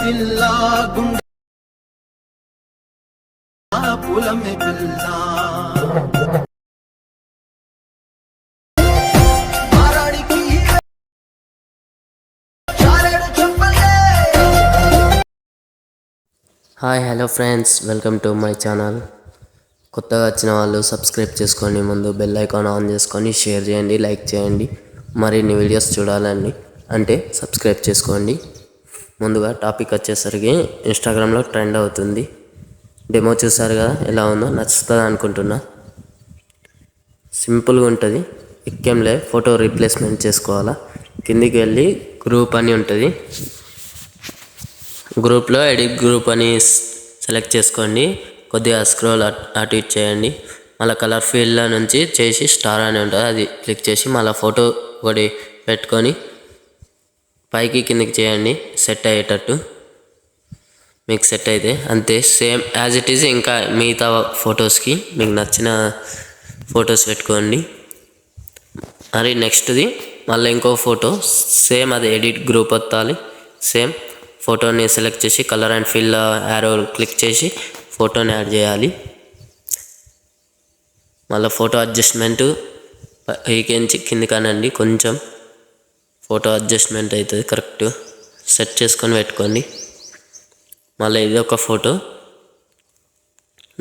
పిల్ల గుండె పులమే పిల్ల hi hello friends, welcome to my channel. కొత్తగా వచ్చిన వాళ్ళు సబ్స్క్రైబ్ చేసుకోండి, ముందు బెల్ ఐకాన్ ఆన్ చేసుకొని షేర్ చేయండి, లైక్ చేయండి. మరిన్ని వీడియోస్ చూడాలండి అంటే సబ్స్క్రైబ్ చేసుకోండి. ముందుగా టాపిక్ వచ్చేసరికి ఇన్స్టాగ్రామ్లో ట్రెండ్ అవుతుంది. డెమో చూసారు కదా, ఎలా ఉందో, నచ్చుతుంది అనుకుంటున్నా. సింపుల్గా ఉంటుంది, ఎక్కేంలే. ఫోటో రీప్లేస్మెంట్ చేసుకోవాలా. కిందికి వెళ్ళి గ్రూప్ అని ఉంటుంది, గ్రూప్లో ఎడిట్ గ్రూప్ అని సెలెక్ట్ చేసుకోండి. కొద్దిగా స్క్రోల్ అటు ఇటు చేయండి. మళ్ళీ కలర్ ఫీల్డ్లో నుంచి చేసి స్టార్ అని ఉంటుంది, అది క్లిక్ చేసి మళ్ళీ ఫోటో ఒకటి పెట్టుకొని పైకి కిందికి చేయండి. సెట్ అయ్యేటట్టు మీకు సెట్ అయితే అంతే, సేమ్ యాజ్ ఇట్ ఈజ్. ఇంకా మిగతా ఫొటోస్కి మీకు నచ్చిన ఫొటోస్ పెట్టుకోండి. మరి నెక్స్ట్ది మళ్ళీ ఇంకో ఫోటో సేమ్, అది ఎడిట్ గ్రూప్ వత్తాలి. సేమ్ ఫోటోని సెలెక్ట్ చేసి colour and fill arrow click చేసి ఫోటోని యాడ్ చేయాలి. మళ్ళీ ఫోటో అడ్జస్ట్మెంట్ పైకించి కింది కానండి, కొంచెం ఫోటో అడ్జస్ట్మెంట్ అవుతుంది. కరెక్ట్ సెట్ చేసుకొని పెట్టుకోండి. మళ్ళీ ఇది ఒక ఫోటో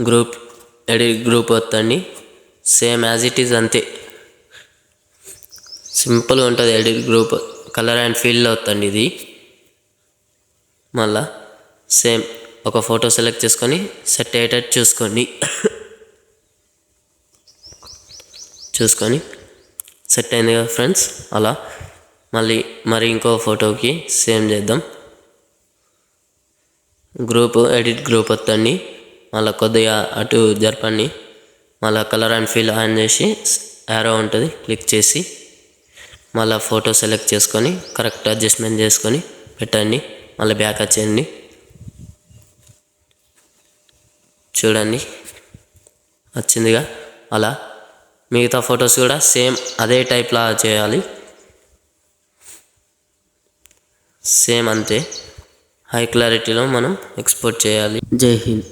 గ్రూప్ ఎడిట్ గ్రూప్ వద్దండి, సేమ్ యాజ్ ఇట్ ఈజ్ అంతే. సింపుల్గా ఉంటుంది ఎడిట్ గ్రూప్. కలర్ అండ్ ఫీల్డ్లో వద్దండి ఇది. మళ్ళా సేమ్ ఒక ఫోటో సెలెక్ట్ చేసుకొని సెట్ అయ్యేటట్టు చూసుకొని సెట్ అయింది కదా ఫ్రెండ్స్. అలా మరి ఇంకో ఫోటోకి సేమ్ చేద్దాం. ఎడిట్ గ్రూప్ వద్దండి, మళ్ళీ కొద్దిగా అటు జరపండి. మళ్ళీ కలర్ అండ్ ఫీల్ ఆన్ చేసి యారో ఉంటుంది, క్లిక్ చేసి మళ్ళీ ఫోటో సెలెక్ట్ చేసుకొని కరెక్ట్ అడ్జస్ట్మెంట్ చేసుకొని పెట్టండి. మళ్ళీ బ్యాక్ వచ్చేయండి, చూడండి వచ్చిందిగా. అలా మిగతా ఫొటోస్ కూడా సేమ్ అదే టైప్లా చేయాలి, సేమ్ అంతే. హై క్లారిటీలో మనం ఎక్స్పోర్ట్ చేయాలి. జై హింద్.